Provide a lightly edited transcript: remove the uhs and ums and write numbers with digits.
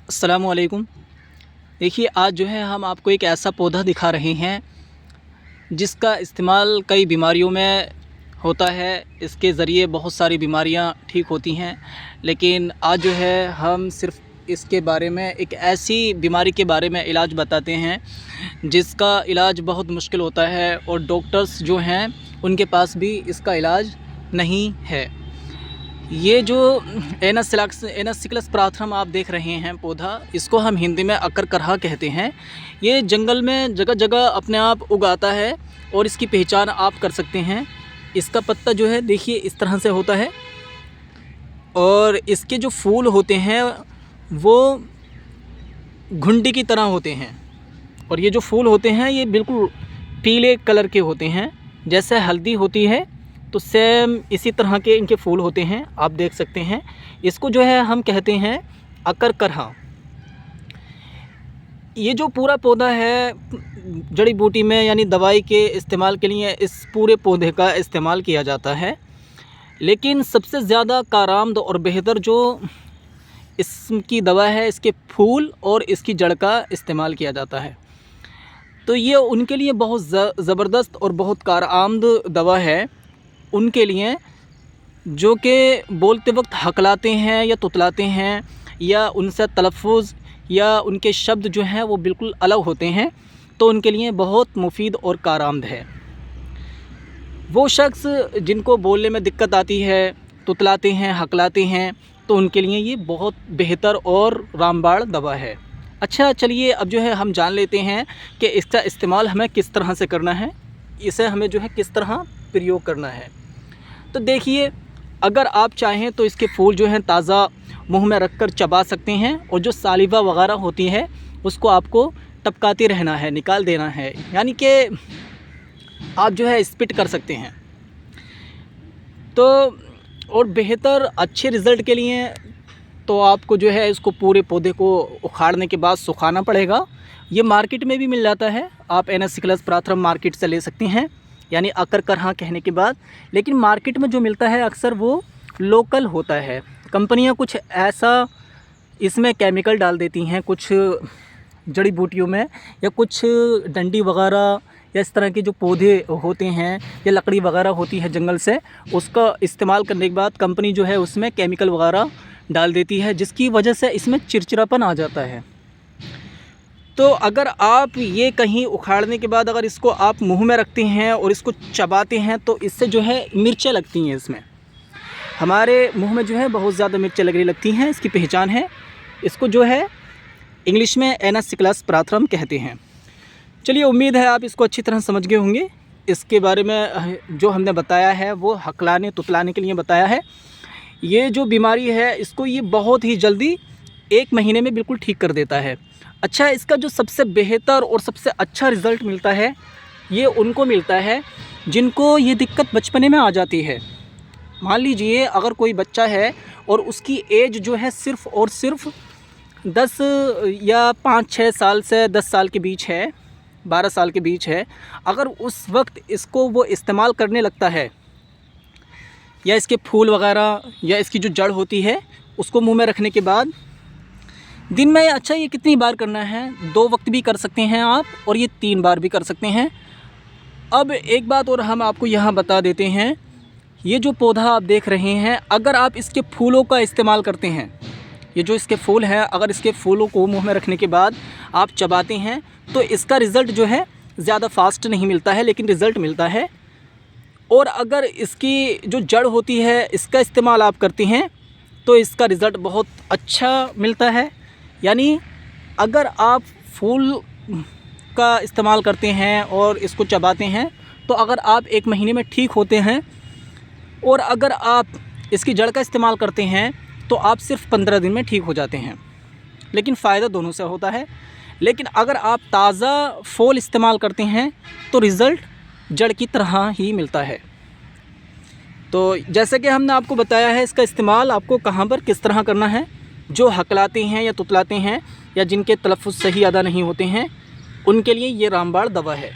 अस्सलामुअलैकुम। देखिए, आज जो है हम आपको एक ऐसा पौधा दिखा रहे हैं जिसका इस्तेमाल कई बीमारियों में होता है। इसके ज़रिए बहुत सारी बीमारियां ठीक होती हैं, लेकिन आज जो है हम सिर्फ़ इसके बारे में, एक ऐसी बीमारी के बारे में इलाज बताते हैं जिसका इलाज बहुत मुश्किल होता है और डॉक्टर्स जो हैं उनके पास भी इसका इलाज नहीं है। ये जो एनासिक्लस प्राथरम आप देख रहे हैं पौधा, इसको हम हिंदी में अकरकरहा कहते हैं। ये जंगल में जगह जगह अपने आप उगाता है और इसकी पहचान आप कर सकते हैं। इसका पत्ता जो है देखिए इस तरह से होता है और इसके जो फूल होते हैं वो घुंडी की तरह होते हैं और ये जो फूल होते हैं ये बिल्कुल पीले कलर के होते हैं। जैसे हल्दी होती है तो सेम इसी तरह के इनके फूल होते हैं, आप देख सकते हैं। इसको जो है हम कहते हैं अकरकरहा। ये जो पूरा पौधा है जड़ी बूटी में यानी दवाई के इस्तेमाल के लिए इस पूरे पौधे का इस्तेमाल किया जाता है, लेकिन सबसे ज़्यादा कारआमद और बेहतर जो इसकी दवा है इसके फूल और इसकी जड़ का इस्तेमाल किया जाता है। तो ये उनके लिए बहुत ज़बरदस्त और बहुत कारआमद दवा है, उनके लिए जो कि बोलते वक्त हकलाते हैं या तुतलाते हैं या उनसे तलफ़ुज़ या उनके शब्द जो हैं वो बिल्कुल अलग होते हैं, तो उनके लिए बहुत मुफीद और कारआमद है। वो शख्स जिनको बोलने में दिक्कत आती है, तुतलाते हैं, हकलाते हैं, तो उनके लिए ये बहुत बेहतर और रामबाण दवा है। अच्छा, चलिए अब जो है हम जान लेते हैं कि इसका इस्तेमाल हमें किस तरह से करना है, इसे हमें जो है किस तरह प्रयोग करना है। तो देखिए, अगर आप चाहें तो इसके फूल जो हैं ताज़ा मुंह में रखकर चबा सकते हैं और जो सालिवा वगैरह होती है उसको आपको टपकाते रहना है, निकाल देना है, यानी कि आप जो है स्पिट कर सकते हैं। तो और बेहतर अच्छे रिज़ल्ट के लिए तो आपको जो है इसको पूरे पौधे को उखाड़ने के बाद सुखाना पड़ेगा। ये मार्केट में भी मिल जाता है, आप एनासिक्लस प्राथरम मार्केट से ले सकते हैं, यानी अकरकरहा कहने के बाद। लेकिन मार्केट में जो मिलता है अक्सर वो लोकल होता है। कंपनियां कुछ ऐसा इसमें केमिकल डाल देती हैं कुछ जड़ी बूटियों में, या कुछ डंडी वगैरह या इस तरह के जो पौधे होते हैं या लकड़ी वगैरह होती है जंगल से, उसका इस्तेमाल करने के बाद कंपनी जो है उसमें केमिकल वगैरह डाल देती है, जिसकी वजह से इसमें चिड़चिड़ापन आ जाता है। तो अगर आप ये कहीं उखाड़ने के बाद अगर इसको आप मुंह में रखते हैं और इसको चबाते हैं तो इससे जो है मिर्चें लगती हैं। इसमें हमारे मुंह में जो है बहुत ज़्यादा मिर्चें लगती हैं, इसकी पहचान है। इसको जो है इंग्लिश में एनासिक्लस प्राथरम कहते हैं। चलिए, उम्मीद है आप इसको अच्छी तरह समझ गए होंगे। इसके बारे में जो हमने बताया है वो हकलाने तुतलाने के लिए बताया है। ये जो बीमारी है इसको ये बहुत ही जल्दी 1 महीने में बिल्कुल ठीक कर देता है। अच्छा, इसका जो सबसे बेहतर और सबसे अच्छा रिज़ल्ट मिलता है ये उनको मिलता है जिनको ये दिक्कत बचपने में आ जाती है। मान लीजिए अगर कोई बच्चा है और उसकी एज जो है सिर्फ़ और सिर्फ 10 या 5-6 साल से 10 साल के बीच है, 12 साल के बीच है, अगर उस वक्त इसको वो इस्तेमाल करने लगता है या इसके फूल वगैरह या इसकी जो जड़ होती है उसको मुंह में रखने के बाद दिन में, अच्छा ये कितनी बार करना है, 2 वक्त भी कर सकते हैं आप और ये 3 बार भी कर सकते हैं। अब एक बात और हम आपको यहाँ बता देते हैं, ये जो पौधा आप देख रहे हैं अगर आप इसके फूलों का इस्तेमाल करते हैं, ये जो इसके फूल हैं अगर इसके फूलों को मुंह में रखने के बाद आप चबाते हैं तो इसका रिज़ल्ट जो है ज़्यादा फास्ट नहीं मिलता है, लेकिन रिज़ल्ट मिलता है। और अगर इसकी जो जड़ होती है इसका इस्तेमाल आप करते हैं तो इसका रिज़ल्ट बहुत अच्छा मिलता है। यानी अगर आप फूल का इस्तेमाल करते हैं और इसको चबाते हैं तो अगर आप 1 महीने में ठीक होते हैं, और अगर आप इसकी जड़ का इस्तेमाल करते हैं तो आप सिर्फ 15 दिन में ठीक हो जाते हैं। लेकिन फ़ायदा दोनों से होता है। लेकिन अगर आप ताज़ा फूल इस्तेमाल करते हैं तो रिज़ल्ट जड़ की तरह ही मिलता है। तो जैसे कि हमने आपको बताया है इसका इस्तेमाल आपको कहाँ पर किस तरह करना है। जो हकलाते हैं या तुतलाते हैं या जिनके तलफ़ुज़ सही अदा नहीं होते हैं उनके लिए ये रामबाण दवा है।